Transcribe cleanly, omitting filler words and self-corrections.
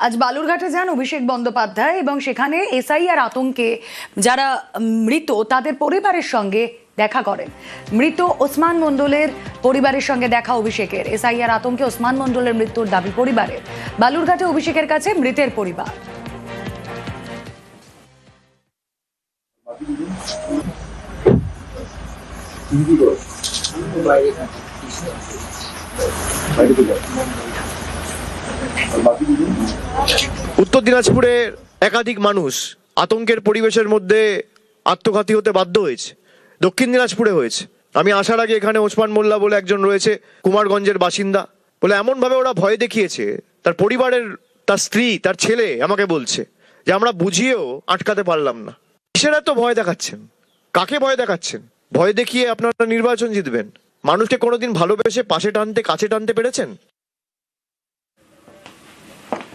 আজ বালুরঘাটে যান অভিষেক বন্দ্যোপাধ্যায় এবং সেখানে এসআইআর আতঙ্কে যারা মৃত তাদের পরিবারের সঙ্গে দেখা করেন। মৃত ওসমান মণ্ডলের পরিবারের সঙ্গে দেখা অভিষেকের। এসআইআর আতঙ্কে ওসমান মণ্ডলের মৃত্যুর দাবি পরিবারের। বালুরঘাটে অভিষেকের কাছে মৃতের পরিবার। উত্তর দিনাজপুরে একাধিক মানুষ আতঙ্কের পরিবেশের মধ্যে আত্মঘাতী হতে বাধ্য হয়েছে। দক্ষিণ দিনাজপুরে হয়েছে। আমি আসার আগে এখানে ওসমান মোল্লা বলে একজন রয়েছে, কুমারগঞ্জের বাসিন্দা, বলে এমন ভাবে ওরা ভয় দেখিয়েছে, তার পরিবারের, তার স্ত্রী, তার ছেলে আমাকে বলছে যে আমরা বুঝিয়েও আটকাতে পারলাম না। কিসের এত ভয় দেখাচ্ছেন? কাকে ভয় দেখাচ্ছেন? ভয় দেখিয়ে আপনারা নির্বাচন জিতবেন? মানুষকে কোনোদিন ভালোবেসে পাশে টানতে, কাছে টানতে পেরেছেন?